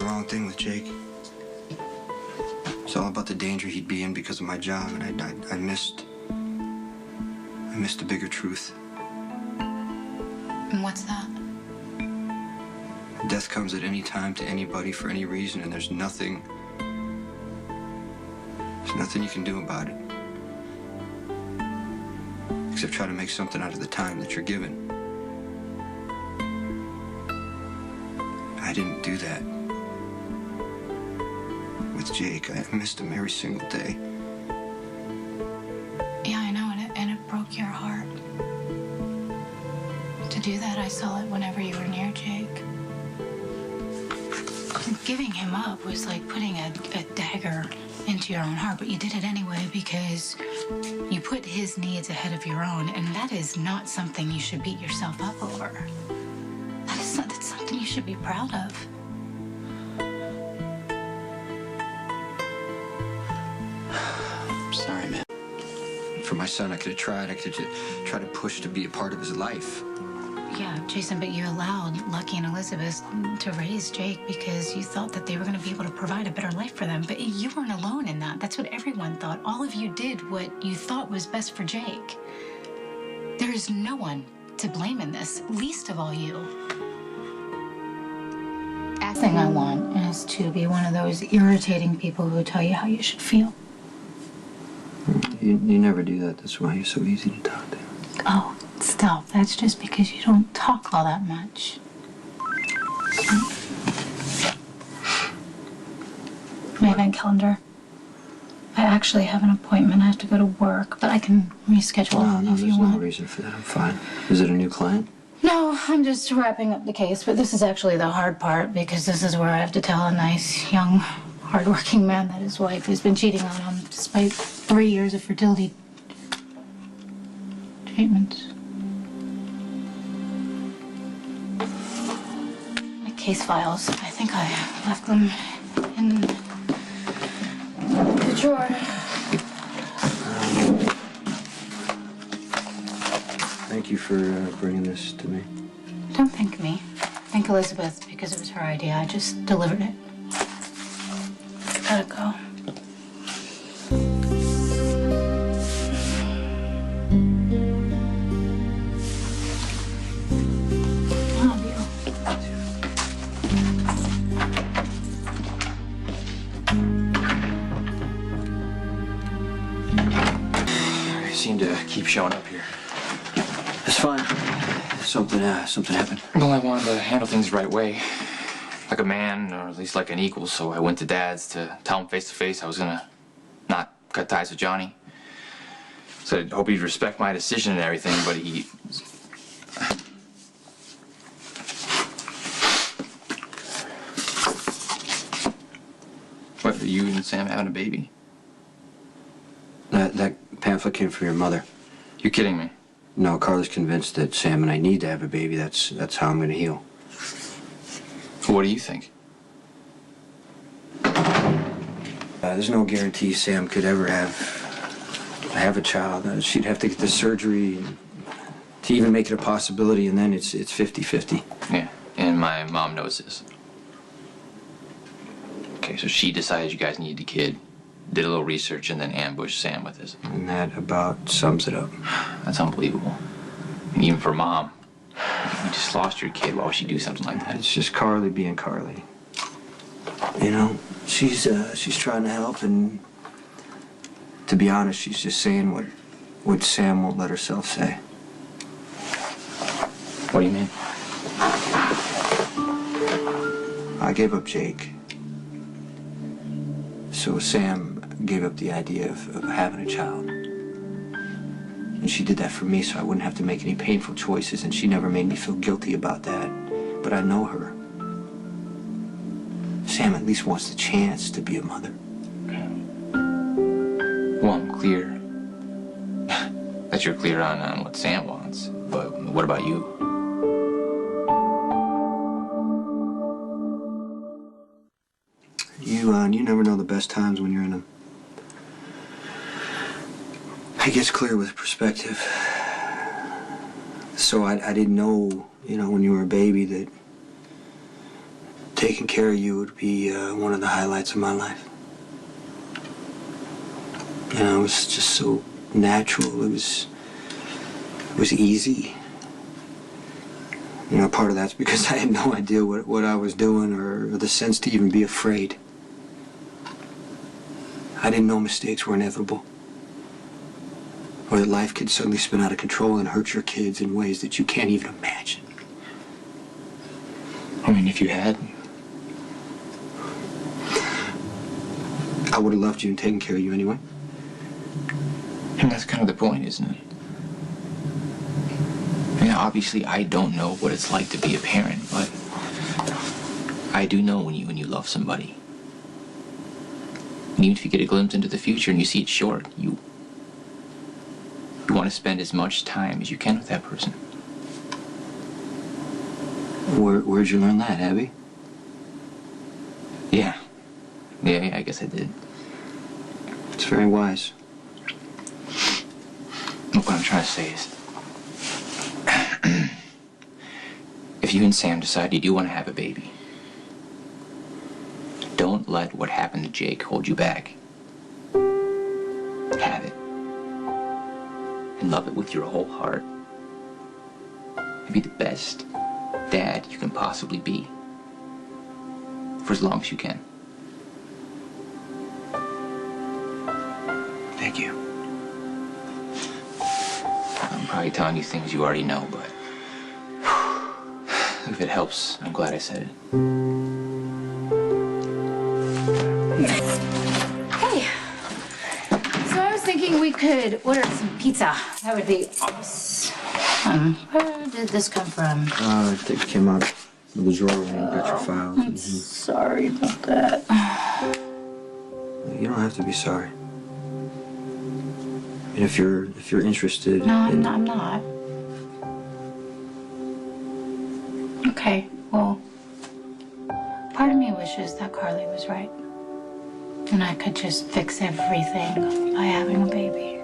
wrong thing with Jake. It's all about the danger he'd be in because of my job, and I missed the bigger truth. And what's that? Death comes at any time to anybody for any reason, and there's nothing you can do about it. Except try to make something out of the time that you're given. I didn't do that with Jake. I missed him every single day. Yeah, I know, and it broke your heart. To do that, I saw it whenever you were near Jake. Giving him up was like putting a dagger into your own heart, but you did it anyway because you put his needs ahead of your own, and that is not something you should beat yourself up over. That's something you should be proud of. I'm sorry, man. For my son, I could have tried. I could try to push to be a part of his life. Yeah, Jason, but you allowed Lucky and Elizabeth to raise Jake because you thought that they were going to be able to provide a better life for them. But you weren't alone in that. That's what everyone thought. All of you did what you thought was best for Jake. There is no one to blame in this, least of all you. The last thing I want is to be one of those irritating people who tell you how you should feel. You never do that. That's why you're so easy to talk to. Oh, stop. That's just because you don't talk all that much. My event calendar. I actually have an appointment. I have to go to work, but I can reschedule No, if you there's want. no reason for that. I'm fine. Is it a new client? No, I'm just wrapping up the case, but this is actually the hard part because this is where I have to tell a nice, young, hardworking man that his wife has been cheating on him despite 3 years of fertility treatments. My case files, I think I left them in the drawer. Thank you for bringing this to me. Don't thank me. Thank Elizabeth because it was her idea. I just delivered it. Gotta go. Love you. You seem to keep showing up here. It's fine. Something happened. Well, I wanted to handle things the right way. Like a man, or at least like an equal, so I went to Dad's to tell him face to face I was gonna not cut ties with Johnny. So I hope he'd respect my decision and everything, but he... What, are you and Sam having a baby? That pamphlet came from your mother. You're kidding me. No, Carla's convinced that Sam and I need to have a baby. That's how I'm gonna heal. What do you think? There's no guarantee Sam could ever have a child. She'd have to get the surgery to even make it a possibility, and then it's 50-50. Yeah, and my mom knows this. Okay, so she decided you guys needed a kid, did a little research, and then ambushed Sam with this. And that about sums it up. That's unbelievable. Even for Mom. You just lost your kid. Why would she do something like that? It's just Carly being Carly. You know, she's trying to help, and to be honest, she's just saying what Sam won't let herself say. What do you mean? I gave up Jake. So Sam gave up the idea of having a child. And she did that for me so I wouldn't have to make any painful choices, and she never made me feel guilty about that. But I know her. Sam at least wants the chance to be a mother. Well, I'm clear that you're clear on what Sam wants. But what about you? You never know the best times when you're in them. It gets clear with perspective. So I didn't know, when you were a baby that taking care of you would be one of the highlights of my life. You know, it was just so natural. It was easy. You know, part of that's because I had no idea what I was doing or the sense to even be afraid. I didn't know mistakes were inevitable. Or that life could suddenly spin out of control and hurt your kids in ways that you can't even imagine. I mean, if you had, I would have loved you and taken care of you anyway. and that's kind of the point, isn't it? I mean, obviously, I don't know what it's like to be a parent, but I do know when you love somebody. And even if you get a glimpse into the future and you see it short, you want to spend as much time as you can with that person. Where'd you learn that, Abby? Yeah, I guess I did. It's very wise. Look, what I'm trying to say is, if you and Sam decide you do want to have a baby, don't let what happened to Jake hold you back. Have it. And love it with your whole heart. And be the best dad you can possibly be. For as long as you can. Thank you. I'm probably telling you things you already know, but if it helps, I'm glad I said it. Hey. So I was thinking we could order some pizza. That would be awesome. Where did this come from? I think it came out of the drawer when you got your files. Sorry about that. You don't have to be sorry. And if you're interested No, in... I'm not. Okay, well, part of me wishes that Carly was right. And I could just fix everything by having a baby.